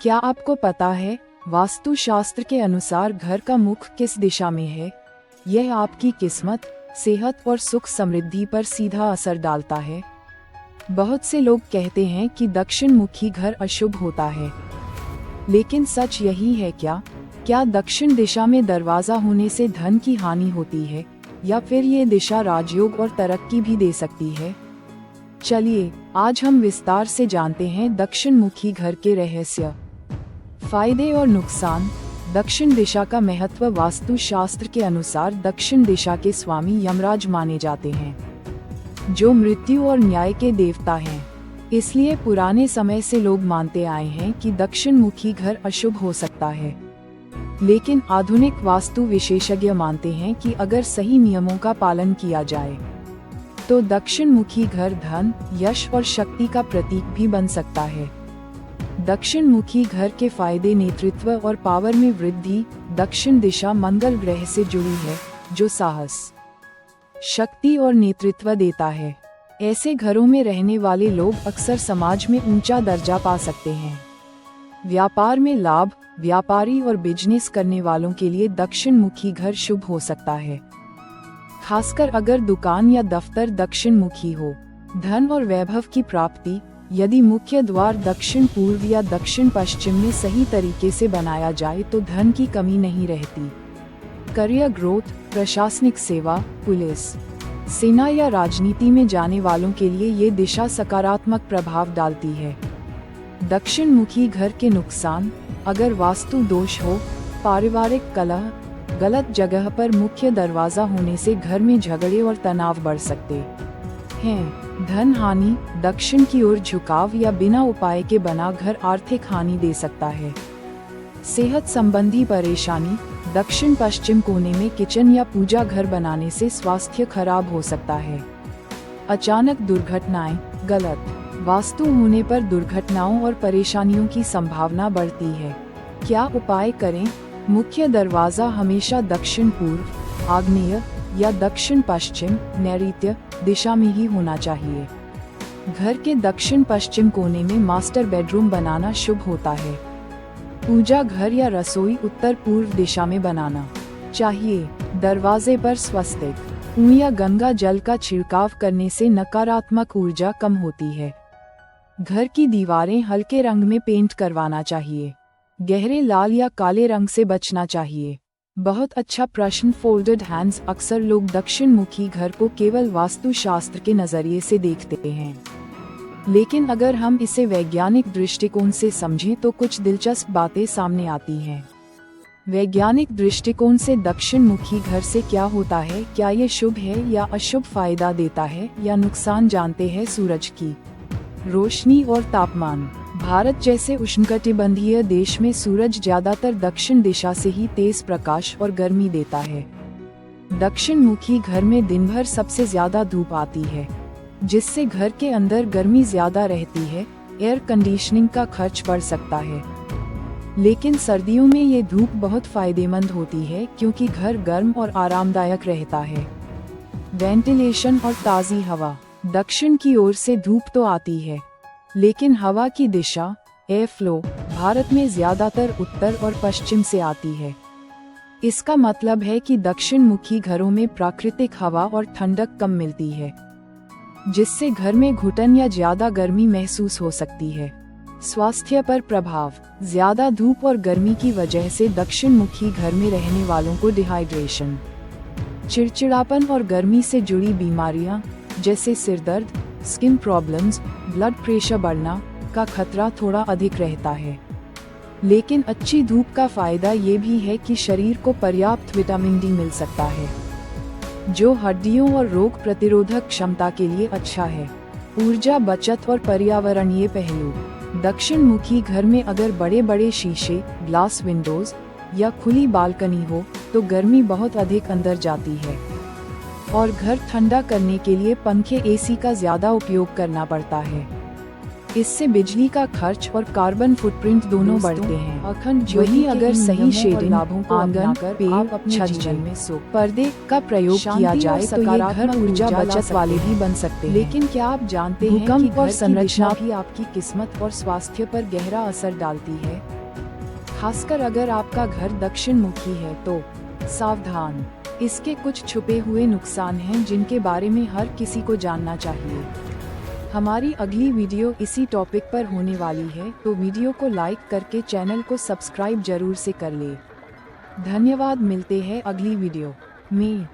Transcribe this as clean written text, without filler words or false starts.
क्या आपको पता है, वास्तुशास्त्र के अनुसार घर का मुख किस दिशा में है? यह आपकी किस्मत, सेहत और सुख समृद्धि पर सीधा असर डालता है। बहुत से लोग कहते हैं कि दक्षिण मुखी घर अशुभ होता है, लेकिन सच यही है क्या? क्या दक्षिण दिशा में दरवाजा होने से धन की हानि होती है, या फिर ये दिशा राजयोग और तरक्की भी दे सकती है? चलिए, आज हम विस्तार से जानते हैं दक्षिण मुखी घर के रहस्य, फायदे और नुकसान। दक्षिण दिशा का महत्व। वास्तुशास्त्र के अनुसार दक्षिण दिशा के स्वामी यमराज माने जाते हैं, जो मृत्यु और न्याय के देवता हैं। इसलिए पुराने समय से लोग मानते आए हैं कि दक्षिण मुखी घर अशुभ हो सकता है। लेकिन आधुनिक वास्तु विशेषज्ञ मानते हैं कि अगर सही नियमों का पालन किया जाए तो दक्षिण मुखी घर धन, यश और शक्ति का प्रतीक भी बन सकता है। दक्षिण मुखी घर के फायदे। नेतृत्व और पावर में वृद्धि। दक्षिण दिशा मंगल ग्रह से जुड़ी है, जो साहस, शक्ति और नेतृत्व देता है। ऐसे घरों में रहने वाले लोग अक्सर समाज में ऊंचा दर्जा पा सकते हैं। व्यापार में लाभ। व्यापारी और बिजनेस करने वालों के लिए दक्षिण मुखी घर शुभ हो सकता है, खासकर अगर दुकान या दफ्तर दक्षिण मुखी हो। धन और वैभव की प्राप्ति। यदि मुख्य द्वार दक्षिण पूर्व या दक्षिण पश्चिम में सही तरीके से बनाया जाए तो धन की कमी नहीं रहती। Career growth. प्रशासनिक सेवा, पुलिस, सेना या राजनीति में जाने वालों के लिए ये दिशा सकारात्मक प्रभाव डालती है। दक्षिण मुखी घर के नुकसान। अगर वास्तु दोष हो, पारिवारिक कलह, गलत जगह पर मुख्य दरवाजा होने से घर में झगड़े और तनाव बढ़ सकते हैं। धन हानि। दक्षिण की ओर झुकाव या बिना उपाय के बना घर आर्थिक हानि दे सकता है। सेहत संबंधी परेशानी। दक्षिण पश्चिम कोने में किचन या पूजा घर बनाने से स्वास्थ्य खराब हो सकता है। अचानक दुर्घटनाएं। गलत वास्तु होने पर दुर्घटनाओं और परेशानियों की संभावना बढ़ती है। क्या उपाय करें? मुख्य दरवाजा हमेशा दक्षिण पूर्व, आग्नेय या दक्षिण पश्चिम, नैऋत्य दिशा में ही होना चाहिए। घर के दक्षिण पश्चिम कोने में मास्टर बेडरूम बनाना शुभ होता है। पूजा घर या रसोई उत्तर पूर्व दिशा में बनाना चाहिए। दरवाजे पर स्वस्तिक या गंगा जल का छिड़काव करने से नकारात्मक ऊर्जा कम होती है। घर की दीवारें हल्के रंग में पेंट करवाना चाहिए। गहरे लाल या काले रंग से बचना चाहिए। बहुत अच्छा प्रश्न। Folded hands. अक्सर लोग दक्षिण मुखी घर को केवल वास्तुशास्त्र के नजरिए से देखते हैं, लेकिन अगर हम इसे वैज्ञानिक दृष्टिकोण से समझें तो कुछ दिलचस्प बातें सामने आती हैं। वैज्ञानिक दृष्टिकोण से दक्षिण मुखी घर से क्या होता है? क्या ये शुभ है या अशुभ? फायदा देता है या नुकसान? जानते हैं। सूरज की रोशनी और तापमान। भारत जैसे उष्णकटिबंधीय देश में सूरज ज्यादातर दक्षिण दिशा से ही तेज प्रकाश और गर्मी देता है। दक्षिण मुखी घर में दिन भर सबसे ज्यादा धूप आती है, जिससे घर के अंदर गर्मी ज्यादा रहती है। एयर कंडीशनिंग का खर्च बढ़ सकता है, लेकिन सर्दियों में ये धूप बहुत फायदेमंद होती है क्योंकि घर गर्म और आरामदायक रहता है। वेंटिलेशन और ताज़ी हवा। दक्षिण की ओर से धूप तो आती है, लेकिन हवा की दिशा, एयर फ्लो, भारत में ज्यादातर उत्तर और पश्चिम से आती है। इसका मतलब है कि दक्षिण मुखी घरों में प्राकृतिक हवा और ठंडक कम मिलती है, जिससे घर में घुटन या ज्यादा गर्मी महसूस हो सकती है। स्वास्थ्य पर प्रभाव। ज्यादा धूप और गर्मी की वजह से दक्षिण मुखी घर में रहने वालों को डिहाइड्रेशन, चिड़चिड़ापन और गर्मी से जुड़ी बीमारियां जैसे सिरदर्द, स्किन प्रॉब्लम्स, ब्लड प्रेशर बढ़ना का खतरा थोड़ा अधिक रहता है। लेकिन अच्छी धूप का फायदा ये भी है कि शरीर को पर्याप्त विटामिन डी मिल सकता है, जो हड्डियों और रोग प्रतिरोधक क्षमता के लिए अच्छा है। ऊर्जा बचत और पर्यावरणीय पहलू। दक्षिण मुखी घर में अगर बड़े बड़े शीशे, ग्लास विंडोज या खुली बालकनी हो तो गर्मी बहुत अधिक अंदर जाती है और घर ठंडा करने के लिए पंखे, एसी का ज्यादा उपयोग करना पड़ता है। इससे बिजली का खर्च और कार्बन फुटप्रिंट दोनों बढ़ते हैं। अखंड वही अगर सही शेडिंग, आंगन, पेड़, छत में पर्दे का प्रयोग किया जाए तो ये घर ऊर्जा बचत वाले भी बन सकते हैं। लेकिन क्या आप जानते हैं कि भूकंप और संरचना भी आपकी किस्मत और स्वास्थ्य पर गहरा असर डालती है? खासकर अगर आपका घर दक्षिण मुखी है तो सावधान, इसके कुछ छुपे हुए नुकसान हैं जिनके बारे में हर किसी को जानना चाहिए। हमारी अगली वीडियो इसी टॉपिक पर होने वाली है, तो वीडियो को लाइक करके चैनल को सब्सक्राइब जरूर से कर ले। धन्यवाद, मिलते हैं अगली वीडियो में।